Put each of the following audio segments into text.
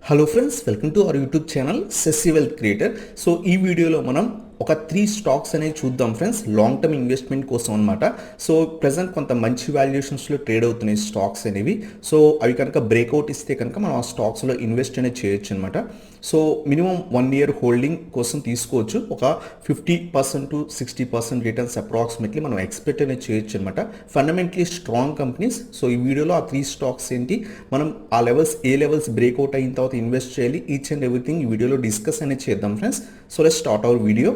Hello friends, welcome to our YouTube channel సెస్సి wealth creator. So ఈ వీడియోలో మనం ఒక 3 స్టాక్స్ అనేవి చూద్దాం ఫ్రెండ్స్, లాంగ్ టర్మ్ ఇన్వెస్ట్మెంట్ కోసం అనమాట. సో ప్రజెంట్ కొంత మంచి వాల్యుయేషన్స్లో ట్రేడ్ అవుతున్నాయి స్టాక్స్ అనేవి. సో అవి కనుక బ్రేక్అవుట్ ఇస్తే కనుక మనం ఆ స్టాక్స్లో ఇన్వెస్ట్ అనేది చేయొచ్చు అనమాట. సో మినిమం 1 year హోల్డింగ్ కోసం తీసుకోవచ్చు. ఒక 50% టు 60% రిటర్న్స్ అప్రాక్సిమేట్లీ మనం ఎక్స్పెక్ట్ అనేది చేయొచ్చు అనమాట. Fundamentally strong companies. సో ఈ వీడియోలో ఆ 3 స్టాక్స్ ఏంటి, మనం ఆ లెవెల్స్ ఏ లెవెల్స్ బ్రేక్అవుట్ అయిన తర్వాత ఇన్వెస్ట్ చేయాలి, ఈచ్ అండ్ ఎవ్రీథింగ్ ఈ వీడియోలో డిస్కస్ అనేది చేద్దాం friends. So let's start our video.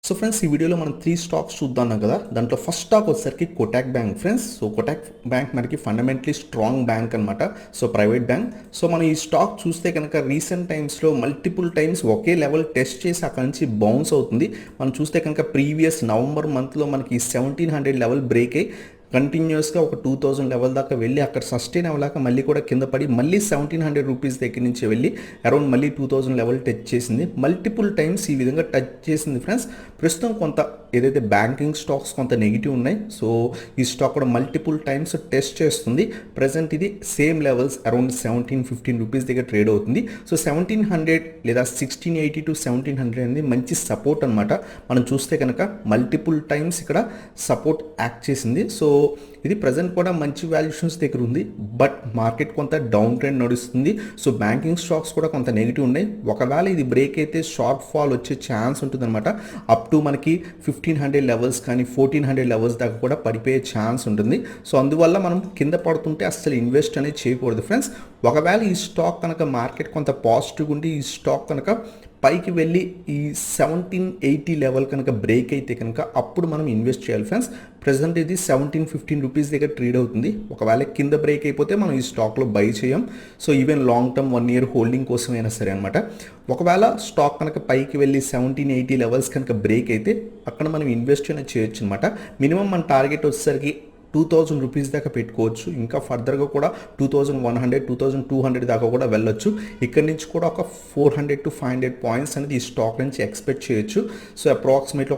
So friends, ఈ వీడియోలో మనం 3 స్టాక్స్ చూద్దాం కదా. దాంట్లో ఫస్ట్ స్టాక్ వచ్చేసరికి Kotak bank friends. So Kotak bank మనకి ఫండమెంటలీ స్ట్రాంగ్ బ్యాంక్ అనమాట. So private bank. సో మనం ఈ స్టాక్ చూస్తే కనుక రీసెంట్ టైమ్స్లో మల్టిపుల్ టైమ్స్ ఒకే లెవెల్ టెస్ట్ చేసి అక్కడ నుంచి బౌన్స్ అవుతుంది. మనం చూస్తే కనుక ప్రీవియస్ నవంబర్ మంత్లో మనకి 1700 లెవెల్ బ్రేక్ అయ్యి కంటిన్యూస్గా ఒక 2000 లెవెల్ దాకా వెళ్ళి అక్కడ సస్టైన్ అవ్వలేక మళ్ళీ కూడా కింద పడి మళ్ళీ 1700 రూపీస్ దగ్గర నుంచి వెళ్ళి అరౌండ్ మళ్ళీ 2000 లెవెల్ టచ్ చేసింది. మల్టిపుల్ టైమ్స్ ఈ విధంగా టచ్ చేసింది ఫ్రెండ్స్. ప్రస్తుతం కొంత ఏదైతే బ్యాంకింగ్ స్టాక్స్ కొంత నెగిటివ్ ఉన్నాయి. సో ఈ స్టాక్ కూడా మల్టిపుల్ టైమ్స్ టెస్ట్ చేస్తుంది. ప్రజెంట్ ఇది సేమ్ లెవెల్స్ అరౌండ్ 1715 రూపీస్ దగ్గర ట్రేడ్ అవుతుంది. సో 1700 లేదా 1680 టు 1700 అనేది మంచి సపోర్ట్ అనమాట. మనం చూస్తే కనుక మల్టిపుల్ టైమ్స్ ఇక్కడ సపోర్ట్ యాక్ట్ చేసింది. సో ఇది ప్రజెంట్ కూడా మంచి వాల్యుయేషన్స్ దగ్గర ఉంది. బట్ మార్కెట్ కొంత డౌన్ ట్రెండ్ నడుస్తుంది. సో బ్యాంకింగ్ స్టాక్స్ కూడా కొంత నెగిటివ్ ఉన్నాయి. ఒకవేళ ఇది బ్రేక్ అయితే షార్ట్ ఫాల్ వచ్చే ఛాన్స్ ఉంటుంది అనమాట. అప్ టు మనకి 1500 లెవెల్స్ కానీ 1400 లెవెల్స్ దాకా కూడా పడిపోయే ఛాన్స్ ఉంటుంది. సో అందువల్ల మనం కింద పడుతుంటే అసలు ఇన్వెస్ట్ అనేది చేయకూడదు ఫ్రెండ్స్. ఒకవేళ ఈ స్టాక్ కనుక మార్కెట్ కొంత పాజిటివ్ ఉండి ఈ స్టాక్ కనుక పైకి వెళ్ళి ఈ 1780 లెవెల్ కనుక బ్రేక్ అయితే కనుక అప్పుడు మనం ఇన్వెస్ట్ చేయాలి ఫ్రెండ్స్. ప్రజెంట్ ఇది 1715 రూపీస్ దగ్గర ట్రేడ్ అవుతుంది. ఒకవేళ కింద బ్రేక్ అయిపోతే మనం ఈ స్టాక్లో బై చేయం. So even long term 1 year holding కోసమైనా సరే అనమాట. ఒకవేళ స్టాక్ కనుక పైకి వెళ్ళి 1780 లెవెల్స్ కనుక బ్రేక్ అయితే అక్కడ మనం ఇన్వెస్ట్ అనేది చేయొచ్చు అనమాట. మినిమం మన టార్గెట్ వచ్చేసరికి 2000 రూపీస్ దాకా పెట్టుకోవచ్చు. ఇంకా ఫర్దర్గా కూడా 2100 2200 దాకా కూడా వెళ్ళొచ్చు. ఇక్కడ నుంచి కూడా ఒక 400 to 500 పాయింట్స్ అనేది ఈ స్టాక్ నుంచి ఎక్స్పెక్ట్ చేయొచ్చు. సో అప్రాక్సిమేట్లీ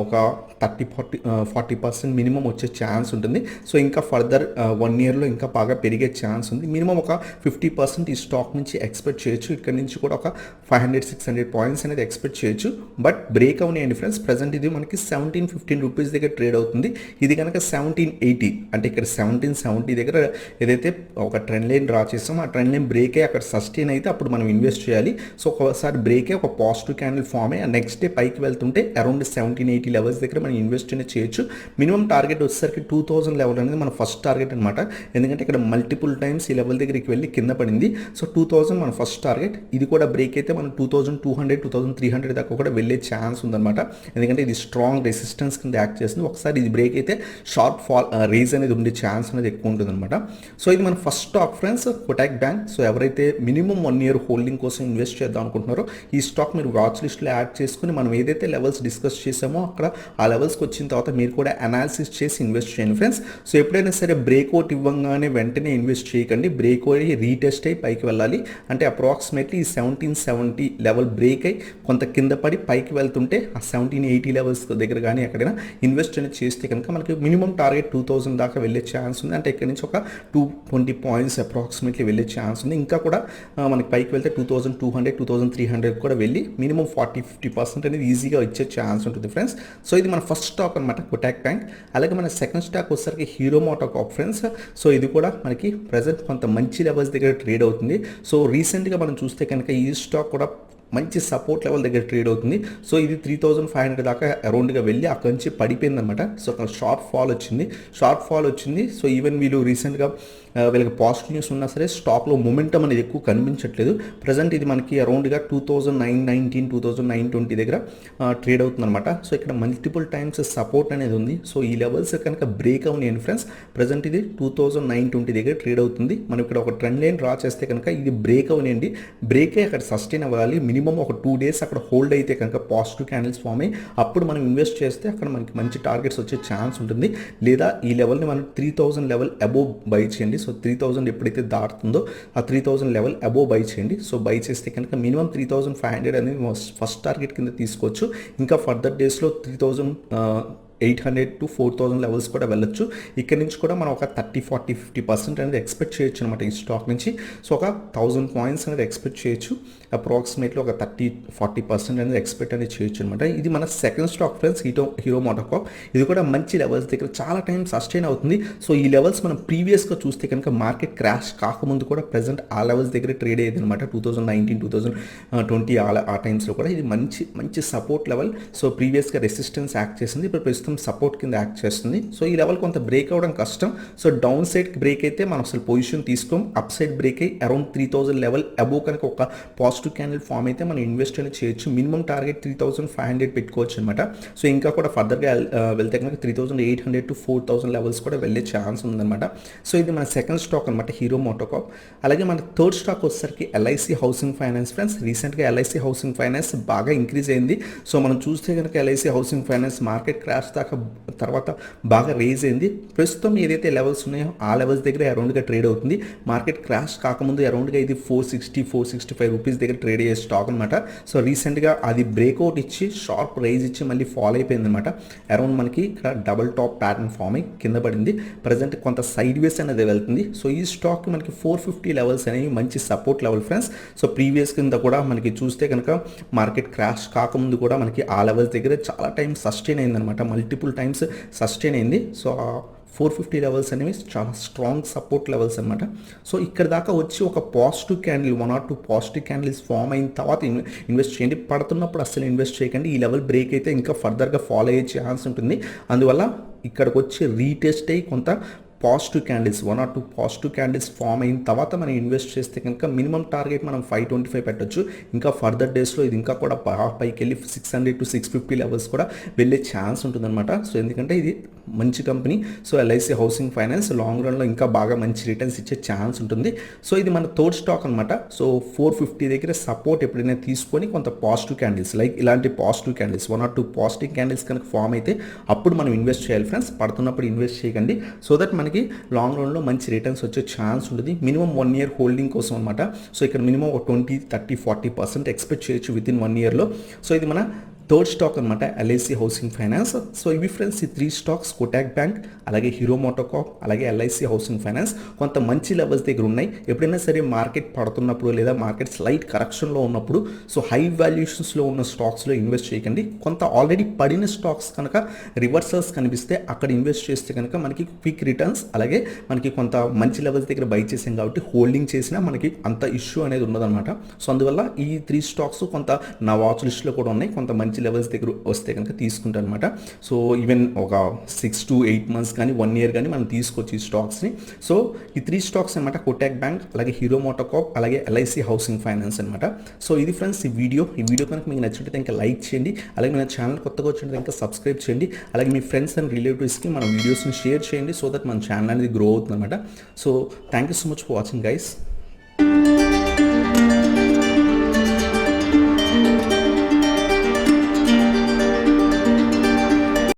ఒక 30-40% మినిమం వచ్చే ఛాన్స్ ఉంటుంది. సో ఇంకా ఫర్దర్ 1 yearలో ఇంకా బాగా పెరిగే ఛాన్స్ ఉంది. మినిమం ఒక 50% ఈ స్టాక్ నుంచి ఎక్స్పెక్ట్ చేయొచ్చు. ఇక్కడ నుంచి కూడా ఒక 500-600 పాయింట్స్ అనేది ఎక్స్పెక్ట్ చేయొచ్చు. బట్ బ్రేక్ అవునాయండి ఫ్రెండ్స్. ప్రజెంట్ ఇది మనకి 1715 రూపీస్ దగ్గర ట్రేడ్ అవుతుంది. ఇది కనుక 1780 అంటే ఇక్కడ 1770 దగ్గర ఏదైతే ఒక ట్రెండ్ లైన్ డ్రా చేస్తామో ఆ ట్రెండ్ లైన్ బ్రేక్ అయ్యి అక్కడ సస్టైన్ అయితే అప్పుడు మనం ఇన్వెస్ట్ చేయాలి. సో ఒకసారి బ్రేక్ అయ్యి ఒక పాజిటివ్ క్యాండిల్ ఫామ్ అయ్యి నెక్స్ట్ డే పైకి వెళ్తుంటే అరౌండ్ 1780 లెవెల్స్ దగ్గర మనం ఇన్వెస్ట్ అనేది చేయొచ్చు. మినిమం టార్గెట్ వచ్చేసరికి 2000 లెవెల్ అనేది మన ఫస్ట్ టార్గెట్ అనమాట. ఎందుకంటే ఇక్కడ మల్టిపుల్ టైమ్స్ ఈ లెవెల్ దగ్గరికి వెళ్ళి కింద పడింది. సో 2000 మన ఫస్ట్ టార్గెట్. ఇది కూడా బ్రేక్ అయితే మనం 2200 2300 దాకా కూడా వెళ్ళే ఛాన్స్ ఉందన్నమాట. ఎందుకంటే ఇది స్ట్రాంగ్ రెసిస్టెన్స్ కింద యాక్ట్ చేస్తుంది. ఒకసారి ఇది బ్రేక్ అయితే షార్ట్ ఫాల్ రేజ్ అనేది ఉండే ఛాన్స్ అనేది ఎక్కువ ఉంటుంది అనమాట. సో ఇది మన first stock friends, Kotak bank. So ఎవరైతే మినిమం 1 year హోల్డింగ్ కోసం ఇన్వెస్ట్ చేద్దాం అనుకుంటున్నారో ఈ స్టాక్ మీరు వాచ్ లిస్ట్లో యాడ్ చేసుకుని మనం ఏదైతే లెవెల్స్ డిస్కస్ చేసామో అక్కడ ఆ లెవెల్స్కి వచ్చిన తర్వాత మీరు కూడా అనాలిసిస్ చేసి ఇన్వెస్ట్ చేయండి ఫ్రెండ్స్. సో ఎప్పుడైనా సరే బ్రేక్అవుట్ ఇవ్వగానే వెంటనే ఇన్వెస్ట్ చేయకండి. బ్రేక్అవుట్ అయ్యి రీటెస్ట్ అయ్యి పైకి వెళ్ళాలి. అంటే అప్రాక్సిమేట్లీ ఈ 1770 లెవెల్ బ్రేక్ అయ్యి కొంత కింద పడి పైకి వెళ్తుంటే ఆ 1780 లెవెల్స్ దగ్గర కానీ ఎక్కడైనా ఇన్వెస్ట్ అనేది చేస్తే కనుక మనకి మినిమం టార్గెట్ 2000 దాకా వెళ్ళే ఛాన్స్ ఉంది. అంటే ఇక్కడ నుంచి ఒక 220 పాయింట్స్ అప్రాక్సిమేట్లీ వెళ్ళే ఛాన్స్ ఉంది. ఇంకా కూడా మనకి పైకి వెళ్తే 2200 2300 కూడా వెళ్ళి మినిమం 40-50% అనేది ఈజీగా ఇచ్చే ఛాన్స్ ఉంటుంది ఫ్రెండ్స్. సో ఇది మన ఫస్ట్ స్టాక్ అనమాట, కోటాక్ బ్యాంక్. అలాగే మన సెకండ్ స్టాక్ వచ్చేసరికి హీరో మోటోకార్ప్ ఫ్రెండ్స్. సో ఇది కూడా మనకి ప్రజెంట్ కొంత మంచి లెవెల్స్ దగ్గర ట్రేడ్ అవుతుంది. సో రీసెంట్గా మనం చూస్తే కనుక ఈ స్టాక్ కూడా మంచి సపోర్ట్ లెవెల్ దగ్గర ట్రేడ్ అవుతుంది. సో ఇది 3500 దాకా అరౌండ్గా వెళ్ళి అక్కడి నుంచి పడిపోయింది అనమాట. సో అక్కడ షార్ట్ ఫాల్ వచ్చింది. సో ఈవెన్ వీళ్ళు రీసెంట్గా వీళ్ళకి పాజిటివ్ న్యూస్ ఉన్నా సరే స్టాక్లో మొమెంటం అనేది ఎక్కువ కనిపించట్లేదు. ప్రజెంట్ ఇది మనకి అరౌండ్గా 2919 2920 దగ్గర ట్రేడ్ అవుతుంది అనమాట. సో ఇక్కడ మల్టిపుల్ టైమ్స్ సపోర్ట్ అనేది ఉంది. సో ఈ లెవెల్స్ కనుక బ్రేక్ అవునాయండి ఫ్రెండ్స్. ప్రజెంట్ ఇది 2920 దగ్గర ట్రేడ్ అవుతుంది. మనం ఇక్కడ ఒక ట్రెండ్ లైన్ డ్రా చేస్తే కనుక ఇది బ్రేక్ అవునండి. బ్రేక్ అయ్యి అక్కడ సస్టైన్ అవ్వాలి. మినిమం ఒక 2 days అక్కడ హోల్డ్ అయితే కనుక పాజిటివ్ క్యాండిల్స్ ఫామ్ అయ్యి అప్పుడు మనం ఇన్వెస్ట్ చేస్తే అక్కడ మనకి మంచి టార్గెట్స్ వచ్చే ఛాన్స్ ఉంటుంది. లేదా ఈ లెవెల్ని మనం 3000 లెవెల్ అబోవ్ బై చేయండి. సో 3000 ఎప్పుడైతే దాటుతుందో ఆ 3000 లెవెల్ అబోవ్ బై చేయండి. సో బై చేస్తే కనుక మినిమం 3500 అనేది ఫస్ట్ టార్గెట్ కింద తీసుకోవచ్చు. ఇంకా ఫర్దర్ డేస్లో 3000 800 to 4000 లెవెల్స్ కూడా వెళ్ళొచ్చు. ఇక్కడ నుంచి కూడా మనం ఒక 30, 40, 50% అనేది ఎక్స్పెక్ట్ చేయొచ్చు అనమాట ఈ స్టాక్ నుంచి. సో ఒక 1000 పాయింట్స్ అనేది ఎక్స్పెక్ట్ చేయొచ్చు. అప్రాక్సిమేట్లీ ఒక 30-40% అనేది ఎక్స్పెక్ట్ అనేది చేయొచ్చు అనమాట. ఇది మన second stock friends, hero MotoCorp. ఇది కూడా మంచి లెవెల్స్ దగ్గర చాలా టైం సస్టైన్ అవుతుంది. సో ఈ లెవెల్స్ మనం ప్రీవియస్గా చూస్తే కనుక మార్కెట్ క్రాష్ కాకముందు కూడా ప్రెసెంట్ ఆ లెవెల్స్ దగ్గర ట్రేడ్ అయ్యేది అనమాట. 2019, 2020 ఆ టైమ్స్లో కూడా ఇది మంచి సపోర్ట్ లెవెల్. సో ప్రీవియస్గా రెసిస్టెన్స్ యాక్ట్ చేసింది, ఇప్పుడు ప్రస్తుతం సపోర్ట్ కింద యాక్ట్ చేస్తుంది. సో ఈ లెవెల్ కొంత బ్రేక్ అవ్వడం కష్టం. సో డౌన్ సైడ్ బ్రేక్ అయితే మనం అసలు పొజిషన్ తీసుకోం. అప్ సైడ్ బ్రేక్ అయ్యి అరౌండ్ 3000 లెవెల్ అబోవ్ కనుక ఒక పాజిటివ్ క్యాండిల్ ఫామ్ అయితే మనం ఇన్వెస్ట్ అనేది చేయొచ్చు. మినిమం టార్గెట్ 3500 పెట్టుకోవచ్చు అనమాట. సో ఇంకా కూడా ఫర్దర్గా వెళ్తే కనుక 3800 to 4000 లెవెల్స్ కూడా వెళ్ళే ఛాన్స్ ఉందన్నమాట. సో ఇది మన సెకండ్ స్టాక్ అనమాట, హీరో మోటోకార్ప్. అలాగే మన థర్డ్ స్టాక్ వచ్చేసరికి ఎల్ఐసి హౌసింగ్ ఫైనాన్స్ ఫ్రెండ్స్. రీసెంట్గా ఎల్ఐసి హౌసింగ్ ఫైనాన్స్ బాగా ఇంక్రీజ్ అయింది. సో మనం చూస్తే కనుక LIC housing finance market crash దాకా తర్వాత బాగా రేజ్ అయింది. ప్రస్తుతం ఏదైతే లెవెల్స్ ఉన్నాయో ఆ లెవెల్స్ దగ్గర అరౌండ్గా ట్రేడ్ అవుతుంది. మార్కెట్ క్రాష్ కాకముందు అరౌండ్గా ఇది 460-465 రూపీస్ దగ్గర ట్రేడ్ అయ్యే స్టాక్ అనమాట. సో రీసెంట్గా అది బ్రేక్అవుట్ ఇచ్చి షార్ప్ రైజ్ ఇచ్చి మళ్ళీ ఫాల్ అయిపోయింది అనమాట. అరౌండ్ మనకి ఇక్కడ డబుల్ టాప్ ప్యాటర్న్ ఫామ్ అయ్యి కింద పడింది. ప్రజెంట్ కొంత సైడ్ వేస్ అనేది వెళ్తుంది. సో ఈ స్టాక్ మనకి 450 లెవెల్స్ అనేవి మంచి support level friends. So previous కింద కూడా మనకి చూస్తే కనుక మార్కెట్ క్రాష్ కాకముందు కూడా మనకి ఆ లెవెల్స్ దగ్గర చాలా టైం సస్టైన్ అయిందనమాట, మల్టిపుల్ టైమ్స్ సస్టైన్ అయింది. సో 450 లెవెల్స్ అనేవి చాలా స్ట్రాంగ్ సపోర్ట్ లెవెల్స్ అనమాట. సో ఇక్కడ దాకా వచ్చి ఒక positive candle 1 or 2 positive candles form అయిన తర్వాత ఇన్వెస్ట్ చేయండి. పడుతున్నప్పుడు అసలు ఇన్వెస్ట్ చేయకండి. ఈ లెవెల్ బ్రేక్ అయితే ఇంకా ఫర్దర్గా ఫాలో అయ్యే ఛాన్స్ ఉంటుంది. అందువల్ల ఇక్కడికి వచ్చి రీటెస్ట్ అయ్యి కొంత positive candles 1 or 2 positive candles form అయిన తర్వాత మనం ఇన్వెస్ట్ చేస్తే కనుక మినిమం టార్గెట్ మనం 525 పెట్టొచ్చు. ఇంకా ఫర్దర్ డేస్లో ఇది ఇంకా కూడా పైకి వెళ్ళి 600 to 650 లెవెల్స్ కూడా వెళ్ళే ఛాన్స్ ఉంటుందన్నమాట. సో ఎందుకంటే ఇది మంచి company. So LIC housing finance long రన్లో ఇంకా బాగా మంచి రిటర్న్స్ ఇచ్చే ఛాన్స్ ఉంటుంది. సో ఇది మన థర్డ్ స్టాక్ అనమాట. సో 450 దగ్గర సపోర్ట్ ఎప్పుడైనా తీసుకొని కొంత పాజిటివ్ క్యాండిల్స్ లైక్ ఇలాంటి positive candles 1 or 2 positive candles కనుక ఫామ్ అయితే అప్పుడు మనం ఇన్వెస్ట్ చేయాలి ఫ్రెండ్స్. పడుతున్నప్పుడు ఇన్వెస్ట్ చేయకండి. సో దట్ మనకి లాంగ్ రన్లో మంచి రిటర్న్స్ వచ్చే ఛాన్స్ ఉంటుంది. మినిమం 1 year హోల్డింగ్ కోసం అనమాట. సో ఇక్కడ మినిమం ఒక 20, 30, 40% ఎక్స్పెక్ట్ చేయొచ్చు విత్ ఇన్ 1 yearలో. సో ఇది మన థర్డ్ స్టాక్ అనమాట, ఎల్ఐసి హౌసింగ్ ఫైనాన్స్. సో ఇవి ఫ్రెండ్స్ ఈ 3 స్టాక్స్, కోటాక్ బ్యాంక్, అలాగే హీరో మోటోకార్ప్, అలాగే ఎల్ఐసి హౌసింగ్ ఫైనాన్స్ కొంత మంచి లెవెల్స్ దగ్గర ఉన్నాయి. ఎప్పుడైనా సరే మార్కెట్ పడుతున్నప్పుడు లేదా మార్కెట్ స్లైట్ కరెక్షన్లో ఉన్నప్పుడు సో హై వాల్యుయేషన్స్లో ఉన్న స్టాక్స్లో ఇన్వెస్ట్ చేయకండి. కొంత ఆల్రెడీ పడిన స్టాక్స్ కనుక రివర్సల్స్ కనిపిస్తే అక్కడ ఇన్వెస్ట్ చేస్తే కనుక మనకి క్విక్ రిటర్న్స్, అలాగే మనకి కొంత మంచి లెవెల్స్ దగ్గర బై చేసాం కాబట్టి హోల్డింగ్ చేసినా మనకి అంత ఇష్యూ అనేది ఉండదన్నమాట. సో అందువల్ల ఈ 3 స్టాక్స్ కొంత నా వాచ్ లిస్ట్లో కూడా ఉన్నాయి. కొంత మంచి లెవెల్స్ దగ్గర వస్తే కనుక తీసుకుంటాను అనమాట. సో ఈవెన్ ఒక 6 to 8 months కానీ 1 year కానీ మనం తీసుకోవచ్చు ఈ స్టాక్స్ని. సో ఈ 3 స్టాక్స్ అనమాట, కోటాక్ బ్యాంక్, అలాగే హీరో మోటోకార్ప్, అలాగే ఎల్ఐసి హౌసింగ్ ఫైనాన్స్ అనమాట. సో ఇది ఫ్రెండ్స్ ఈ వీడియో కనుక మీకు నచ్చినట్లయితే ఇంకా లైక్ చేయండి. అలాగే మన ఛానల్ కొత్తగా వచ్చినట్లయితే ఇంకా సబ్స్క్రైబ్ చేయండి. అలాగే మీ ఫ్రెండ్స్ అండ్ రిలేటివ్స్కి మన వీడియోస్ని షేర్ చేయండి. సో దట్ మన ఛానల్ అనేది గ్రో అవుతుంది అనమాట. So thank you so much for watching guys.